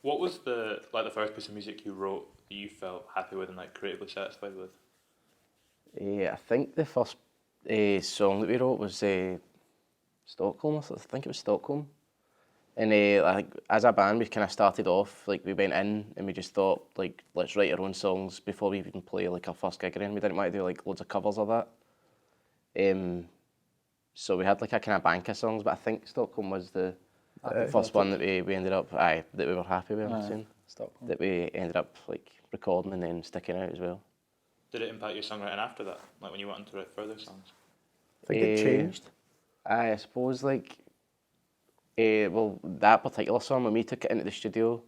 What was the first piece of music you wrote that you felt happy with and like creatively satisfied with? I think the first song that we wrote was Stockholm. I think it was Stockholm. And like as a band, we kind of started off like we went in and we just thought like let's write our own songs before we even play like our first gig. And we didn't want to do like loads of covers of that. So we had like a kind of bank of songs, but I think Stockholm was the first one that we ended up that we were happy with. Stockholm. That we ended up like recording and then sticking out as well. Did it impact your songwriting after that? Like when you went on to write further songs? I think it changed. I suppose like well that particular song when we took it into the studio,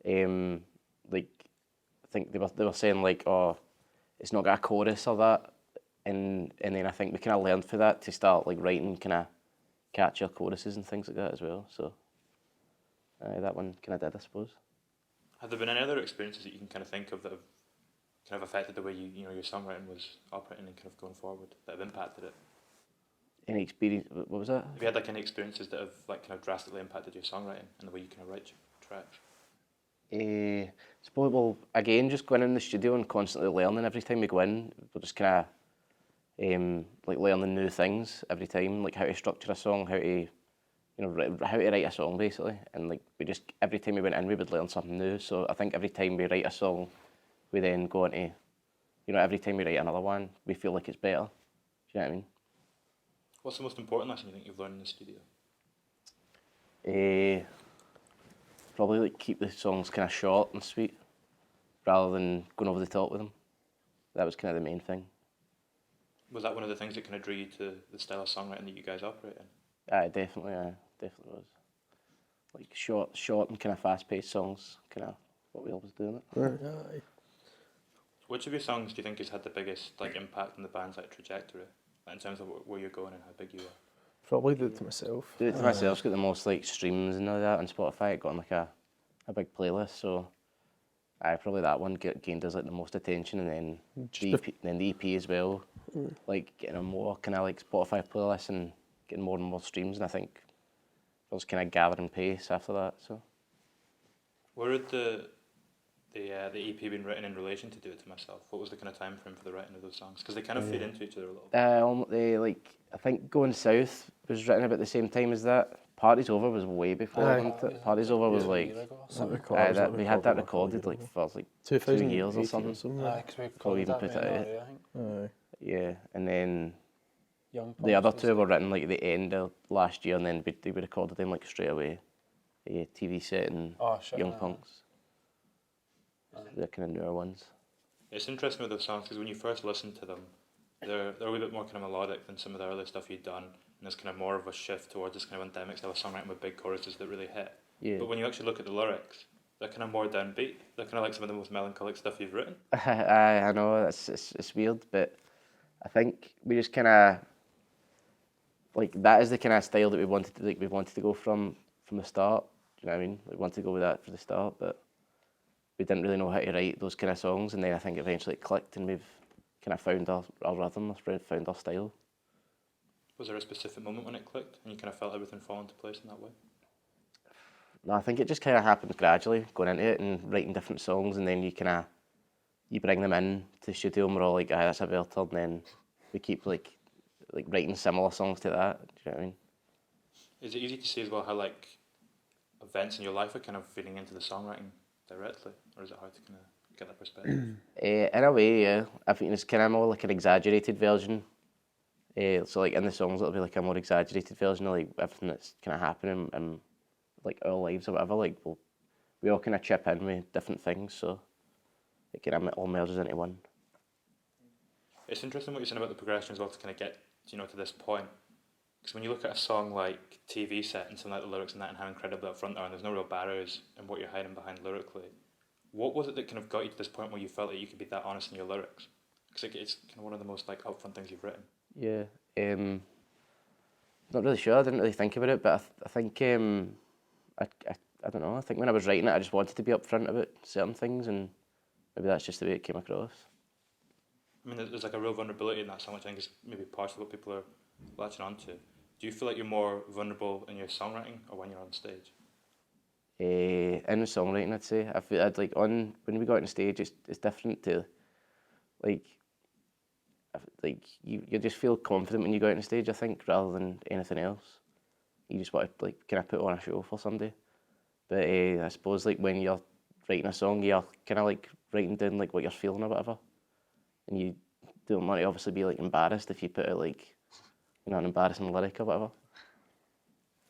like I think they were saying like oh it's not got a chorus or that, and then I think we kind of learned for that to start like writing kind of catchier choruses and things like that as well. So that one kind of did, I suppose. Have there been any other experiences that you can kind of think of that have kind of affected the way your songwriting was operating and kind of going forward that have impacted it? Any experience? What was that? Have you had like any experiences that have like kind of drastically impacted your songwriting and the way you kind of write tracks? Suppose well again just going in the studio and constantly learning every time we go in. We're just kind of like learning new things every time, like how to structure a song, how to how to write a song basically, and like we just every time we went in we would learn something new. So I think every time we write a song, we then go into every time we write another one, we feel like it's better. Do you know what I mean? What's the most important lesson you think you've learned in the studio? Probably like keep the songs kind of short and sweet, rather than going over the top with them. That was kind of the main thing. Was that one of the things that kind of drew you to the style of songwriting that you guys operate in? Definitely was. Like short and kind of fast-paced songs, kind of what we always do. Aye. Which of your songs do you think has had the biggest like impact on the band's like trajectory, like, in terms of where you're going and how big you are? Probably Do It To Myself. Do It To Myself's got the most like streams and all that on Spotify. It got on like a big playlist, so probably that one gained us like the most attention, and then the EP as well, like getting a more kind of like Spotify playlist and getting more and more streams, and I think it was kind of gathering pace after that. So, where had the EP been written in relation to Do It To Myself? What was the kind of time frame for the writing of those songs? Because they kind of feed into each other a little bit. like I think Going South was written about the same time as that. Party's Over was way before. Wasn't it? Party's Over was like we had that recorded like for like 2 years or something. Before we even put it out. Yeah, and then the other two were written like at the end of last year, and then we recorded them like straight away. TV Set and Young Punks. They're kind of newer ones. It's interesting with those songs because when you first listen to them, they're a wee bit more kind of melodic than some of the early stuff you'd done, and there's kind of more of a shift towards this kind of endemic style of songwriting with big choruses that really hit. Yeah. But when you actually look at the lyrics, they're kind of more downbeat. They're kind of like some of the most melancholic stuff you've written. I know it's weird, but I think we just kind of like that is the kind of style that we wanted to go from the start. Do you know what I mean? We wanted to go with that for the start, but we didn't really know how to write those kind of songs, and then I think eventually it clicked, and we've kind of found our rhythm, found our style. Was there a specific moment when it clicked, and you kind of felt everything fall into place in that way? No, I think it just kind of happened gradually, going into it and writing different songs, and then you bring them in to the studio, and we're all like, that's a belter, and then we keep like writing similar songs to that. Do you know what I mean? Is it easy to see as well how like events in your life are kind of feeding into the songwriting directly, or is it hard to kind of get that perspective? In a way, yeah. I think it's kind of more like an exaggerated version. So like in the songs, it'll be like a more exaggerated version of like everything that's kind of happening in like our lives or whatever. Like we all kind of chip in with different things, so it kind of all merges into one. It's interesting what you're saying about the progression as well to kind of get to this point. Because when you look at a song like TV Set and some like the lyrics and that and how incredibly upfront they are, and there's no real barriers in what you're hiding behind lyrically, what was it that kind of got you to this point where you felt that you could be that honest in your lyrics? Because it's kind of one of the most like upfront things you've written. Yeah, not really sure. I didn't really think about it, but I think I don't know. I think when I was writing it, I just wanted to be upfront about certain things, and maybe that's just the way it came across. I mean, there's like a real vulnerability in that song, which I think is maybe partially what people are latching onto. Do you feel like you're more vulnerable in your songwriting or when you're on stage? In the songwriting, I'd say. I feel I'd like when we got on stage, it's different to like you just feel confident when you go out on stage, I think, rather than anything else. You just want to like kind of put on a show for somebody. But I suppose like when you're writing a song, you're kind of like writing down like what you're feeling or whatever, and you don't want to obviously be like embarrassed if you put out like an embarrassing lyric or whatever.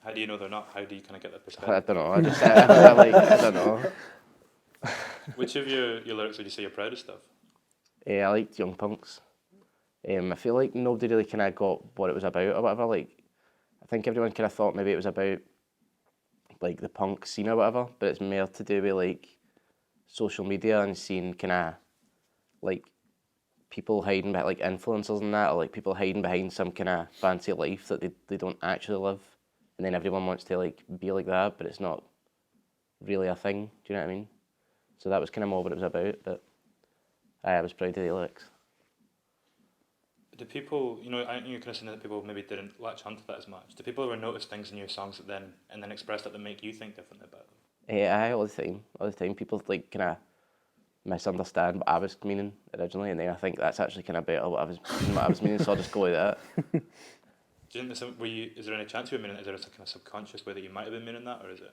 How do you know they're not? How do you kind of get that perspective? I don't know. I don't know. Which of your lyrics would you say you're proudest of? I liked Young Punks. I feel like nobody really kind of got what it was about or whatever. Like, I think everyone kind of thought maybe it was about like the punk scene or whatever, but it's more to do with like social media and seeing kind of like people hiding behind like influencers and that, or like people hiding behind some kind of fancy life that they don't actually live, and then everyone wants to like be like that, but it's not really a thing. Do you know what I mean? So that was kind of more what it was about, but I was proud of the lyrics. Do people, aren't you kind of saying that people maybe didn't latch onto that as much? Do people ever notice things in your songs that then express that make you think differently about them? Yeah, all the time. People like kind of misunderstand what I was meaning originally, and then I think that's actually kind of better what I was meaning, so I'll just go with that. Do you think is there any chance you were meaning? Is there a kind of subconscious way that you might have been meaning that, or is it?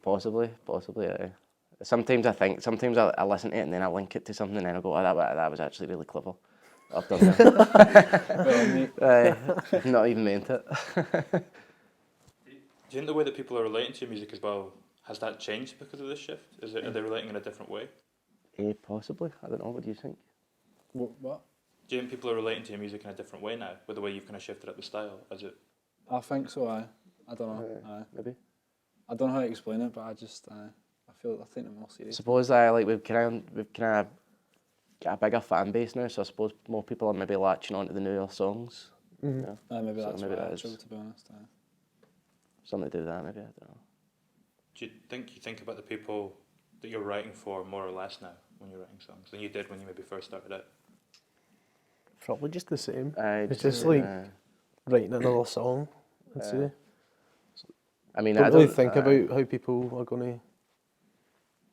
Possibly, yeah. Sometimes I listen to it and then I link it to something and then I go, oh, that was actually really clever. I've done that. Not even meant it. Do you think the way that people are relating to your music as well, has that changed because of this shift? Are they relating in a different way? Possibly. I don't know. What do you think? What? Do you think people are relating to your music in a different way now, with the way you've kind of shifted up the style? I think so. I don't know. Maybe. I don't know how to explain it, but I think I'm more serious. Suppose we've kind of got a bigger fan base now, so I suppose more people are maybe latching onto the newer songs. Mm-hmm. Maybe so that's maybe why that is true, to be honest. Something to do with that, maybe, I don't know. Do you think about the people that you're writing for more or less now when you're writing songs than you did when you maybe first started out? Probably just the same. It's just like writing another song, I'd say. I mean, don't really think about how people are going to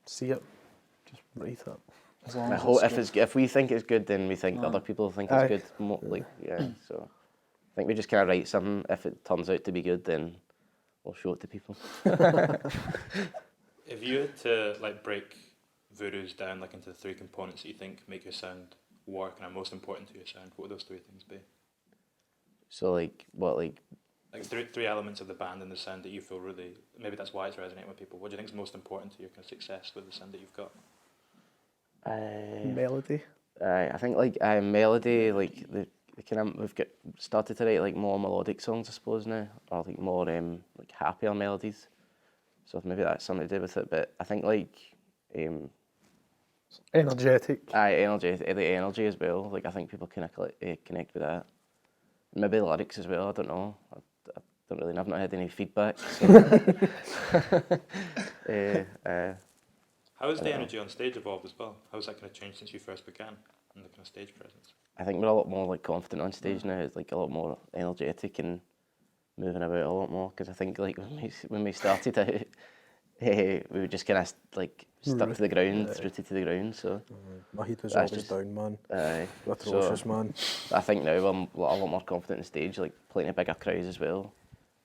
see it. Just write it. As long as if we think it's good, then we think other people think it's good. So I think we just kind of write something. If it turns out to be good, then we'll show it to people. If you had to break Voodoos down into the three components that you think make your sound work and are most important to your sound, what would those three things be? So three elements of the band and the sound that you feel really, maybe that's why it's resonating with people. What do you think is most important to your kind of success with the sound that you've got? Melody. I think melody, the kind of we've got started to write more melodic songs, I suppose now, or more happier melodies. So maybe that's something to do with it. But I think energetic. Energetic. The energy as well. I think people kind of connect with that. Maybe the lyrics as well. I don't know. I don't really know. I've not had any feedback. So. How has the energy on stage evolved as well? How has that kind of changed since you first began in the kind of stage presence? I think we're a lot more confident on stage now. It's a lot more energetic and moving about a lot more. Because I think when we started out, we were just kind of stuck to the ground, rooted to the ground. So my head was always down, man. Atrocious, man. I think now we're a lot more confident on stage, playing to bigger crowds as well.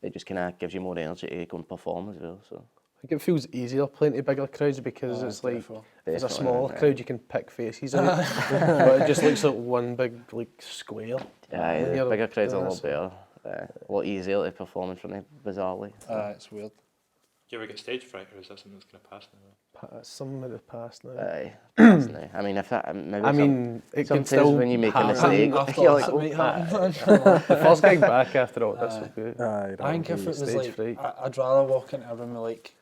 It just kind of gives you more energy to go and perform as well. So. I think it feels easier playing to bigger crowds because it's if it's a smaller crowd you can pick faces out, but it just looks like one big square. Yeah, bigger crowds are a lot better, a lot easier to perform in front of, bizarrely. It's weird. Do you ever get stage fright, or is that something that's kind of passed now? Something of the past now. Past now. I mean, if that it can sometimes still when you make a mistake, you're like, the first going back after all this would be. I think if it was I'd rather walk into a room with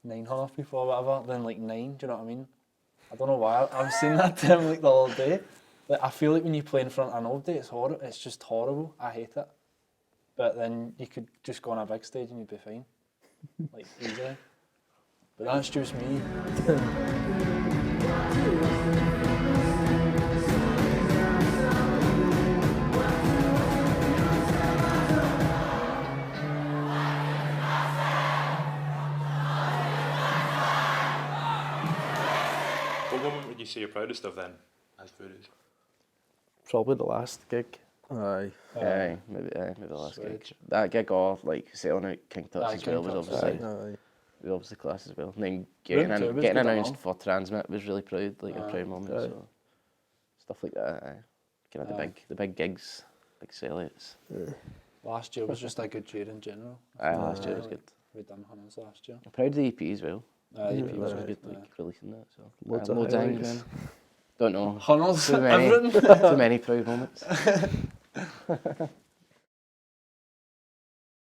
900 people or whatever than 9. Do you know what I mean? I don't know why. I was saying that to him the other day. I feel like when you play in front of nobody, it's horrible. It's just horrible. I hate it. But then you could just go on a big stage and you'd be fine, easily. But that's just me. you say you're proudest of then, as Voodoos? Probably the last gig. Aye. Maybe the last gig. That gig or like selling out King Tut's as well was obviously class as well. And then getting announced for Transmit was really proud, like a proud moment. So stuff like that. Kind of the big gigs, big sellouts. Last year was just a good year in general. Last year was good. We done Hunners last year. I'm proud of the EP as well. The EP was good, like releasing that. So Loads of highlights. things. Don't know. Hunners, Too many. everything. Too many proud moments.